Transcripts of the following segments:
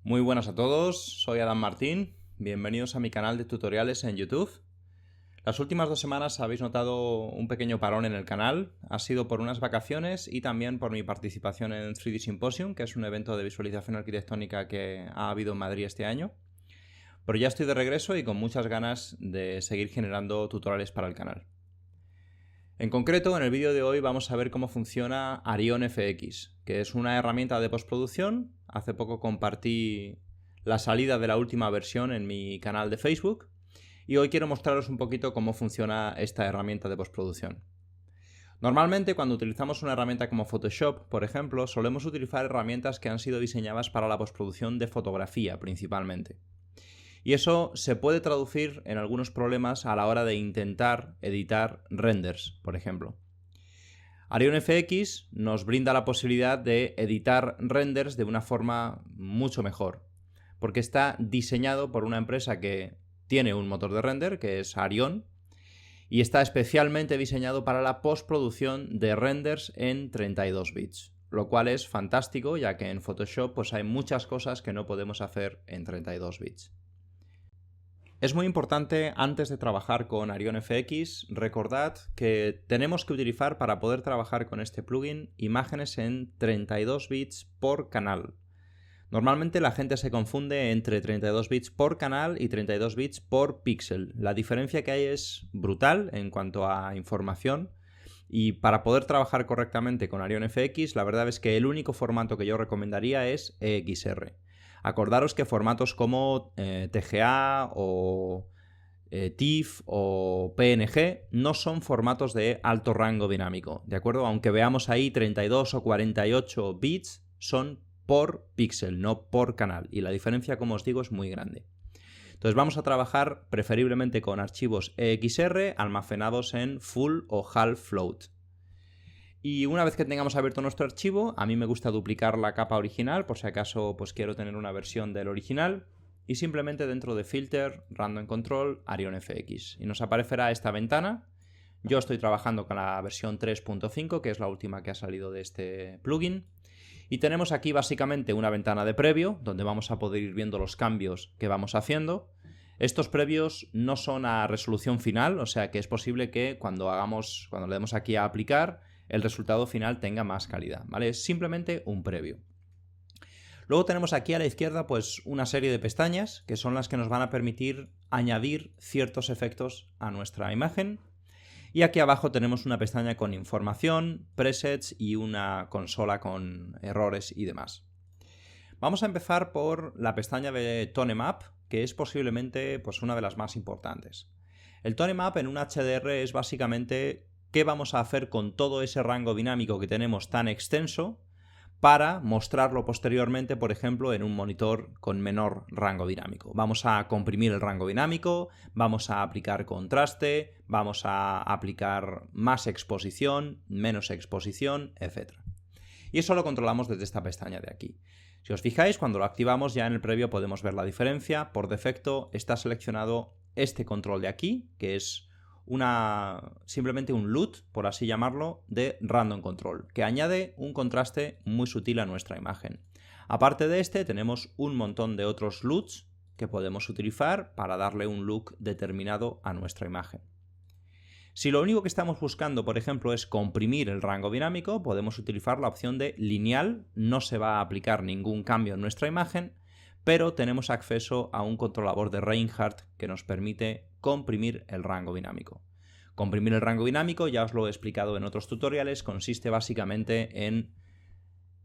Muy buenas a todos, soy Adam Martín, bienvenidos a mi canal de tutoriales en YouTube. Las últimas 2 semanas habéis notado un pequeño parón en el canal, ha sido por unas vacaciones y también por mi participación en 3D Symposium, que es un evento de visualización arquitectónica que ha habido en Madrid este año. Pero ya estoy de regreso y con muchas ganas de seguir generando tutoriales para el canal. En concreto, en el vídeo de hoy vamos a ver cómo funciona Arion FX, que es una herramienta de postproducción. Hace poco compartí la salida de la última versión en mi canal de Facebook y hoy quiero mostraros un poquito cómo funciona esta herramienta de postproducción. Normalmente, cuando utilizamos una herramienta como Photoshop, por ejemplo, solemos utilizar herramientas que han sido diseñadas para la postproducción de fotografía principalmente. Y eso se puede traducir en algunos problemas a la hora de intentar editar renders, por ejemplo. Arion FX nos brinda la posibilidad de editar renders de una forma mucho mejor, porque está diseñado por una empresa que tiene un motor de render, que es Arion, y está especialmente diseñado para la postproducción de renders en 32 bits, lo cual es fantástico, ya que en Photoshop pues hay muchas cosas que no podemos hacer en 32 bits. Es muy importante, antes de trabajar con Arion FX, recordad que tenemos que utilizar para poder trabajar con este plugin imágenes en 32 bits por canal. Normalmente la gente se confunde entre 32 bits por canal y 32 bits por píxel. La diferencia que hay es brutal en cuanto a información y para poder trabajar correctamente con Arion FX, la verdad es que el único formato que yo recomendaría es EXR. Acordaros que formatos como TGA o TIFF o PNG no son formatos de alto rango dinámico, ¿de acuerdo? Aunque veamos ahí 32 o 48 bits, son por píxel, no por canal. Y la diferencia, como os digo, es muy grande. Entonces vamos a trabajar preferiblemente con archivos EXR almacenados en full o half float. Y una vez que tengamos abierto nuestro archivo, a mí me gusta duplicar la capa original, por si acaso pues quiero tener una versión del original, y simplemente dentro de Filter, Random Control, Arion FX. Y nos aparecerá esta ventana. Yo estoy trabajando con la versión 3.5, que es la última que ha salido de este plugin. Y tenemos aquí básicamente una ventana de previo, donde vamos a poder ir viendo los cambios que vamos haciendo. Estos previos no son a resolución final, o sea que es posible que cuando le demos aquí a aplicar, el resultado final tenga más calidad, ¿vale? Es simplemente un previo. Luego tenemos aquí a la izquierda pues una serie de pestañas que son las que nos van a permitir añadir ciertos efectos a nuestra imagen. Y aquí abajo tenemos una pestaña con información, presets y una consola con errores y demás. Vamos a empezar por la pestaña de Tone Map, que es posiblemente pues, una de las más importantes. El Tone Map en un HDR es básicamente qué vamos a hacer con todo ese rango dinámico que tenemos tan extenso para mostrarlo posteriormente, por ejemplo, en un monitor con menor rango dinámico. Vamos a comprimir el rango dinámico, vamos a aplicar contraste, vamos a aplicar más exposición, menos exposición, etc. Y eso lo controlamos desde esta pestaña de aquí. Si os fijáis, cuando lo activamos ya en el previo podemos ver la diferencia. Por defecto está seleccionado este control de aquí, que es simplemente un LUT, por así llamarlo, de Random Control, que añade un contraste muy sutil a nuestra imagen. Aparte de este, tenemos un montón de otros LUTs que podemos utilizar para darle un look determinado a nuestra imagen. Si lo único que estamos buscando, por ejemplo, es comprimir el rango dinámico, podemos utilizar la opción de lineal. No se va a aplicar ningún cambio en nuestra imagen, pero tenemos acceso a un controlador de Reinhardt que nos permite comprimir el rango dinámico. Comprimir el rango dinámico, ya os lo he explicado en otros tutoriales, consiste básicamente en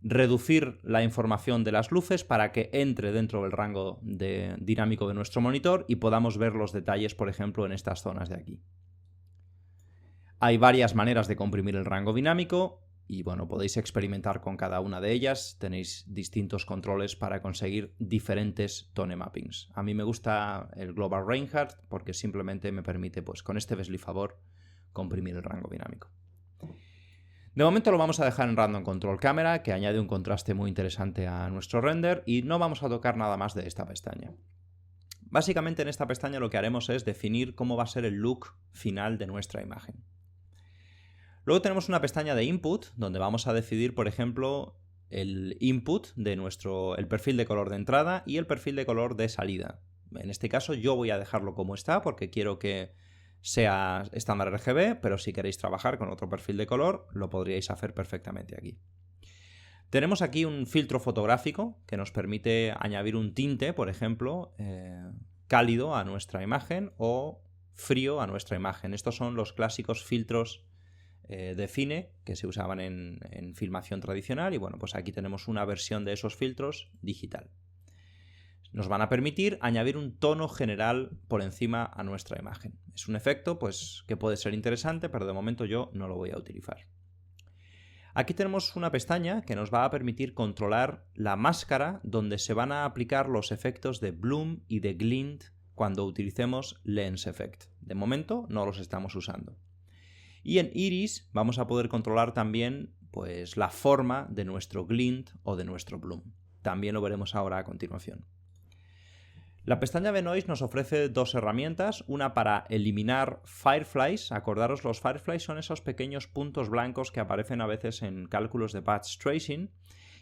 reducir la información de las luces para que entre dentro del rango dinámico de nuestro monitor y podamos ver los detalles, por ejemplo, en estas zonas de aquí. Hay varias maneras de comprimir el rango dinámico y bueno, podéis experimentar con cada una de ellas. Tenéis distintos controles para conseguir diferentes tone mappings. A mí me gusta el Global Reinhardt porque simplemente me permite, pues con este deslizador, comprimir el rango dinámico. De momento lo vamos a dejar en Random Control Camera, que añade un contraste muy interesante a nuestro render, y no vamos a tocar nada más de esta pestaña. Básicamente en esta pestaña lo que haremos es definir cómo va a ser el look final de nuestra imagen. Luego tenemos una pestaña de Input, donde vamos a decidir, por ejemplo, el input de el perfil de color de entrada y el perfil de color de salida. En este caso yo voy a dejarlo como está porque quiero que sea estándar RGB, pero si queréis trabajar con otro perfil de color lo podríais hacer perfectamente aquí. Tenemos aquí un filtro fotográfico que nos permite añadir un tinte, por ejemplo, cálido a nuestra imagen o frío a nuestra imagen. Estos son los clásicos filtros de cine que se usaban en filmación tradicional y bueno, pues aquí tenemos una versión de esos filtros digital. Nos van a permitir añadir un tono general por encima a nuestra imagen. Es un efecto pues, que puede ser interesante, pero de momento yo no lo voy a utilizar. Aquí tenemos una pestaña que nos va a permitir controlar la máscara donde se van a aplicar los efectos de bloom y de glint cuando utilicemos Lens Effect. De momento no los estamos usando. Y en Iris vamos a poder controlar también pues, la forma de nuestro glint o de nuestro bloom. También lo veremos ahora a continuación. La pestaña Denoise nos ofrece dos herramientas, una para eliminar fireflies. Acordaros, los fireflies son esos pequeños puntos blancos que aparecen a veces en cálculos de patch tracing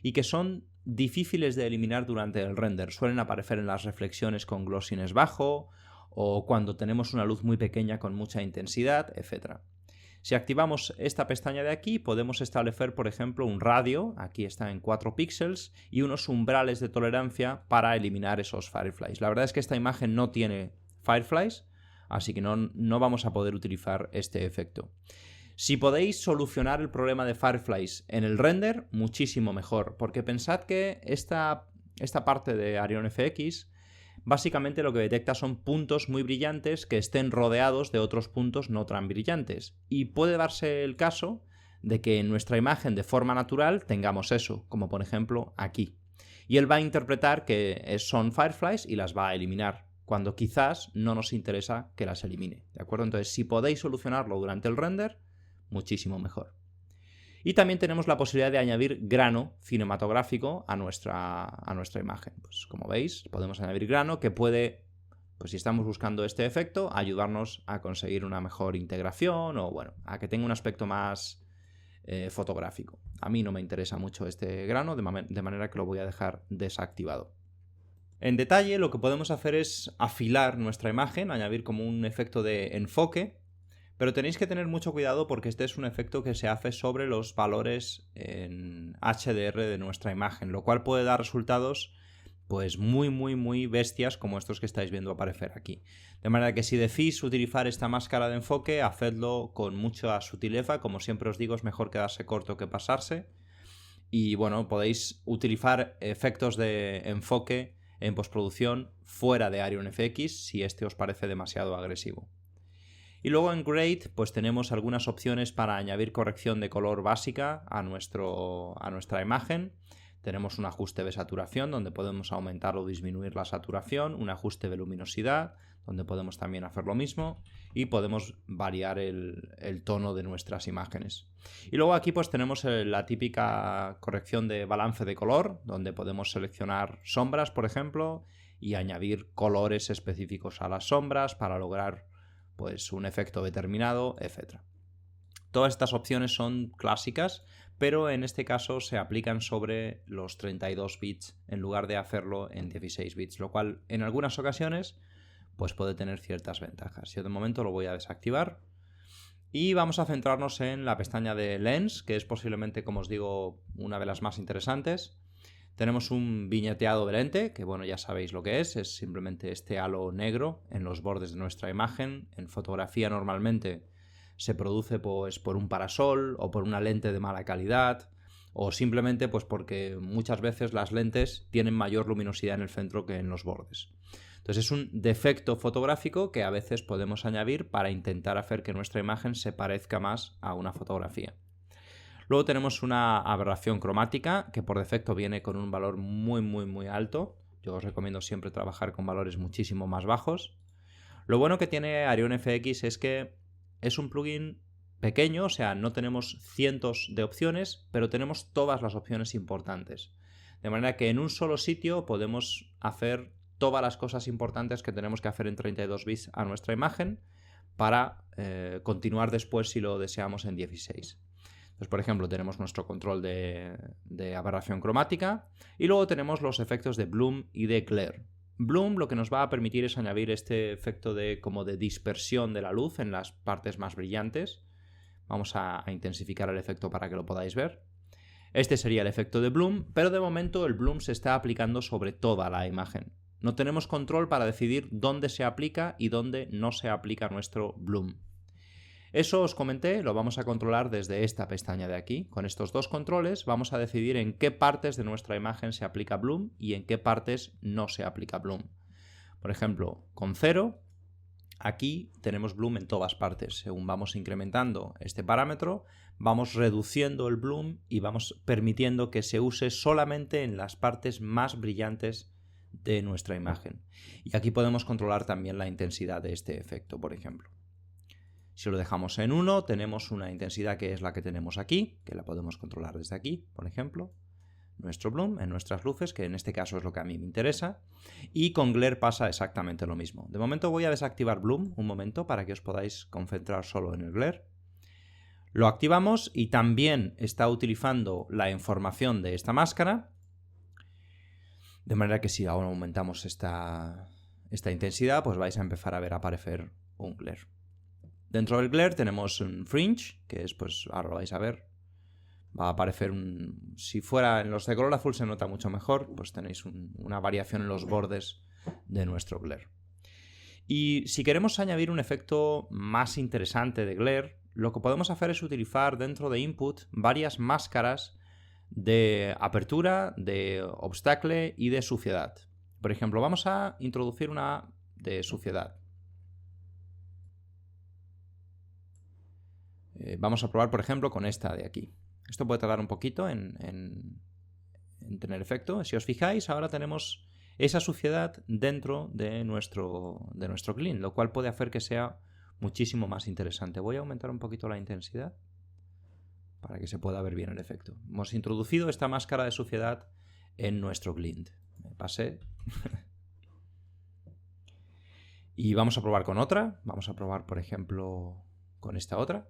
y que son difíciles de eliminar durante el render. Suelen aparecer en las reflexiones con glossiness bajo o cuando tenemos una luz muy pequeña con mucha intensidad, etc. Si activamos esta pestaña de aquí, podemos establecer, por ejemplo, un radio, aquí está en 4 píxeles, y unos umbrales de tolerancia para eliminar esos fireflies. La verdad es que esta imagen no tiene fireflies, así que no vamos a poder utilizar este efecto. Si podéis solucionar el problema de fireflies en el render, muchísimo mejor, porque pensad que esta parte de Arion FX básicamente lo que detecta son puntos muy brillantes que estén rodeados de otros puntos no tan brillantes. Y puede darse el caso de que en nuestra imagen de forma natural tengamos eso, como por ejemplo aquí. Y él va a interpretar que son fireflies y las va a eliminar, cuando quizás no nos interesa que las elimine. ¿De acuerdo? Entonces, si podéis solucionarlo durante el render, muchísimo mejor. Y también tenemos la posibilidad de añadir grano cinematográfico a nuestra imagen. Pues como veis, podemos añadir grano que puede, pues si estamos buscando este efecto, ayudarnos a conseguir una mejor integración o bueno, a que tenga un aspecto más fotográfico. A mí no me interesa mucho este grano, de manera que lo voy a dejar desactivado. En detalle, lo que podemos hacer es afilar nuestra imagen, añadir como un efecto de enfoque. Pero tenéis que tener mucho cuidado porque este es un efecto que se hace sobre los valores en HDR de nuestra imagen, lo cual puede dar resultados pues muy bestias como estos que estáis viendo aparecer aquí. De manera que si decís utilizar esta máscara de enfoque, hacedlo con mucha sutileza. Como siempre os digo, es mejor quedarse corto que pasarse. Y bueno, podéis utilizar efectos de enfoque en postproducción fuera de Arion FX si este os parece demasiado agresivo. Y luego en Grade pues tenemos algunas opciones para añadir corrección de color básica a nuestra imagen. Tenemos un ajuste de saturación donde podemos aumentar o disminuir la saturación, un ajuste de luminosidad donde podemos también hacer lo mismo y podemos variar el tono de nuestras imágenes. Y luego aquí pues tenemos la típica corrección de balance de color donde podemos seleccionar sombras, por ejemplo, y añadir colores específicos a las sombras para lograr pues un efecto determinado, etc. Todas estas opciones son clásicas, pero en este caso se aplican sobre los 32 bits en lugar de hacerlo en 16 bits, lo cual en algunas ocasiones pues puede tener ciertas ventajas. Yo de momento lo voy a desactivar y vamos a centrarnos en la pestaña de Lens, que es posiblemente, como os digo, una de las más interesantes. Tenemos un viñeteado de lente, que bueno, ya sabéis lo que es simplemente este halo negro en los bordes de nuestra imagen. En fotografía normalmente se produce pues por un parasol o por una lente de mala calidad o simplemente pues porque muchas veces las lentes tienen mayor luminosidad en el centro que en los bordes. Entonces es un defecto fotográfico que a veces podemos añadir para intentar hacer que nuestra imagen se parezca más a una fotografía. Luego tenemos una aberración cromática que por defecto viene con un valor muy alto. Yo os recomiendo siempre trabajar con valores muchísimo más bajos. Lo bueno que tiene Arion FX es que es un plugin pequeño, o sea, no tenemos cientos de opciones, pero tenemos todas las opciones importantes. De manera que en un solo sitio podemos hacer todas las cosas importantes que tenemos que hacer en 32 bits a nuestra imagen para continuar después si lo deseamos en 16. Pues, por ejemplo, tenemos nuestro control de aberración cromática y luego tenemos los efectos de bloom y de glare. Bloom lo que nos va a permitir es añadir este efecto como de dispersión de la luz en las partes más brillantes. Vamos a intensificar el efecto para que lo podáis ver. Este sería el efecto de bloom, pero de momento el bloom se está aplicando sobre toda la imagen. No tenemos control para decidir dónde se aplica y dónde no se aplica nuestro bloom. Eso os comenté, lo vamos a controlar desde esta pestaña de aquí. Con estos dos controles vamos a decidir en qué partes de nuestra imagen se aplica bloom y en qué partes no se aplica bloom. Por ejemplo, con 0, aquí tenemos bloom en todas partes. Según vamos incrementando este parámetro, vamos reduciendo el bloom y vamos permitiendo que se use solamente en las partes más brillantes de nuestra imagen. Y aquí podemos controlar también la intensidad de este efecto, por ejemplo. Si lo dejamos en 1, tenemos una intensidad que es la que tenemos aquí, que la podemos controlar desde aquí, por ejemplo. Nuestro bloom en nuestras luces, que en este caso es lo que a mí me interesa. Y con glare pasa exactamente lo mismo. De momento voy a desactivar bloom un momento para que os podáis concentrar solo en el glare. Lo activamos y también está utilizando la información de esta máscara. De manera que si ahora aumentamos esta intensidad, pues vais a empezar a ver aparecer un glare. Dentro del glare tenemos un fringe, que es, pues ahora lo vais a ver, va a aparecer si fuera en los de color azul se nota mucho mejor, pues tenéis una variación en los bordes de nuestro glare. Y si queremos añadir un efecto más interesante de glare, lo que podemos hacer es utilizar dentro de input varias máscaras de apertura, de obstacle y de suciedad. Por ejemplo, vamos a introducir una de suciedad. Vamos a probar, por ejemplo, con esta de aquí. Esto puede tardar un poquito en tener efecto. Si os fijáis, ahora tenemos esa suciedad dentro de nuestro clean, lo cual puede hacer que sea muchísimo más interesante. Voy a aumentar un poquito la intensidad para que se pueda ver bien el efecto. Hemos introducido esta máscara de suciedad en nuestro glint. Me pasé. Y vamos a probar con otra. Vamos a probar, por ejemplo, con esta otra.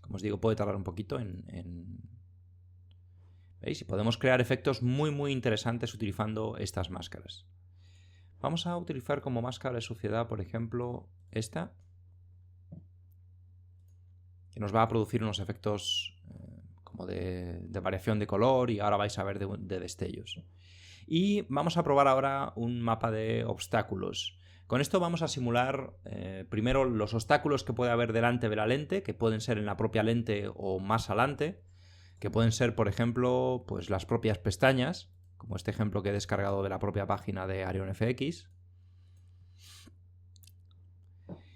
Como os digo, puede tardar un poquito ¿Veis? Y podemos crear efectos muy interesantes utilizando estas máscaras. Vamos a utilizar como máscara de suciedad, por ejemplo, esta, que nos va a producir unos efectos como de variación de color y ahora vais a ver de destellos. Y vamos a probar ahora un mapa de obstáculos. Con esto vamos a simular primero los obstáculos que puede haber delante de la lente, que pueden ser en la propia lente o más adelante, que pueden ser, por ejemplo, pues las propias pestañas, como este ejemplo que he descargado de la propia página de ArionFX.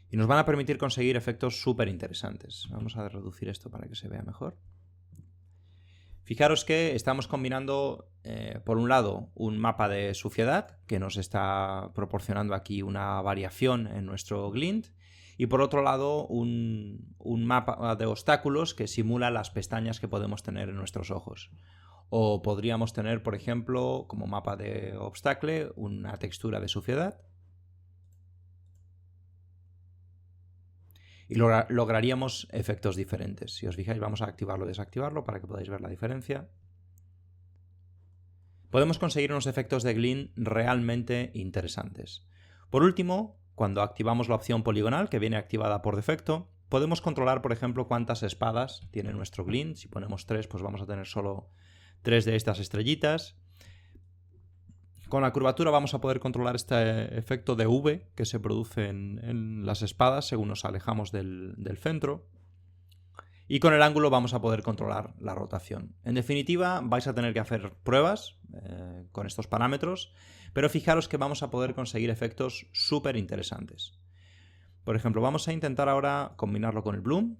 Y nos van a permitir conseguir efectos súper interesantes. Vamos a reducir esto para que se vea mejor. Fijaros que estamos combinando, por un lado, un mapa de suciedad, que nos está proporcionando aquí una variación en nuestro glint, y por otro lado, un mapa de obstáculos que simula las pestañas que podemos tener en nuestros ojos. O podríamos tener, por ejemplo, como mapa de obstacle, una textura de suciedad. Y lograríamos efectos diferentes. Si os fijáis, vamos a activarlo y desactivarlo para que podáis ver la diferencia. Podemos conseguir unos efectos de glint realmente interesantes. Por último, cuando activamos la opción poligonal, que viene activada por defecto, podemos controlar, por ejemplo, cuántas espadas tiene nuestro glint. Si ponemos 3, pues vamos a tener solo 3 de estas estrellitas. Con la curvatura vamos a poder controlar este efecto de V que se produce en las espadas según nos alejamos del centro. Y con el ángulo vamos a poder controlar la rotación. En definitiva, vais a tener que hacer pruebas con estos parámetros, pero fijaros que vamos a poder conseguir efectos súper interesantes. Por ejemplo, vamos a intentar ahora combinarlo con el bloom.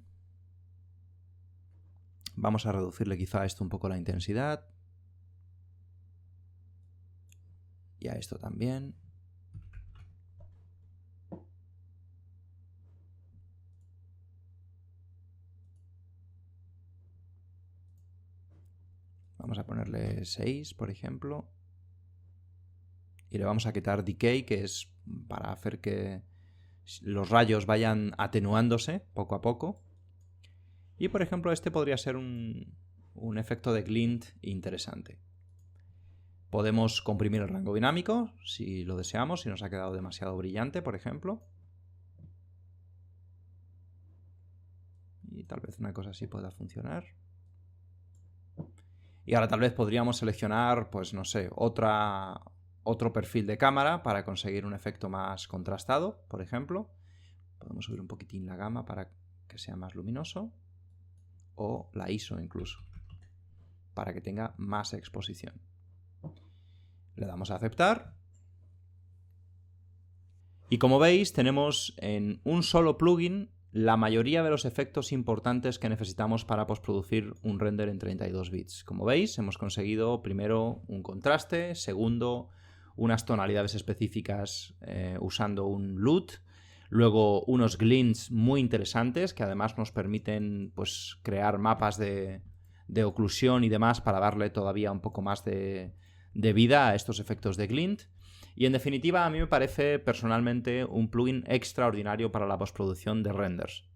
Vamos a reducirle quizá a esto un poco la intensidad. Y a esto también. Vamos a ponerle 6, por ejemplo. Y le vamos a quitar decay, que es para hacer que los rayos vayan atenuándose poco a poco. Y por ejemplo este podría ser un efecto de glint interesante. Podemos comprimir el rango dinámico si lo deseamos, si nos ha quedado demasiado brillante, por ejemplo. Y tal vez una cosa así pueda funcionar. Y ahora tal vez podríamos seleccionar, pues no sé, otro perfil de cámara para conseguir un efecto más contrastado, por ejemplo. Podemos subir un poquitín la gama para que sea más luminoso. O la ISO incluso, para que tenga más exposición. Le damos a aceptar. Y como veis, tenemos en un solo plugin la mayoría de los efectos importantes que necesitamos para postproducir un render en 32 bits. Como veis, hemos conseguido primero un contraste, segundo, unas tonalidades específicas usando un LUT, luego unos glints muy interesantes que además nos permiten pues, crear mapas de oclusión y demás para darle todavía un poco más de vida a estos efectos de glint. Y en definitiva, a mí me parece personalmente un plugin extraordinario para la postproducción de renders.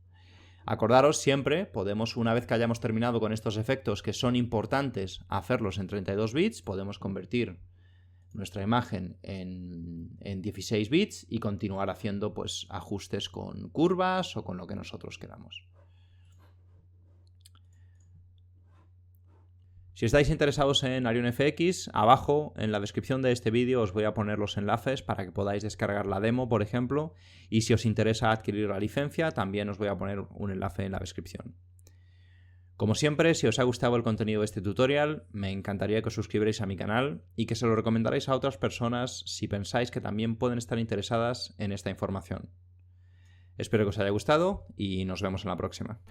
Acordaros, siempre podemos, una vez que hayamos terminado con estos efectos que son importantes, hacerlos en 32 bits, podemos convertir nuestra imagen en 16 bits y continuar haciendo pues, ajustes con curvas o con lo que nosotros queramos. Si estáis interesados en Arion FX, abajo en la descripción de este vídeo os voy a poner los enlaces para que podáis descargar la demo, por ejemplo, y si os interesa adquirir la licencia, también os voy a poner un enlace en la descripción. Como siempre, si os ha gustado el contenido de este tutorial, me encantaría que os suscribierais a mi canal y que se lo recomendarais a otras personas si pensáis que también pueden estar interesadas en esta información. Espero que os haya gustado y nos vemos en la próxima.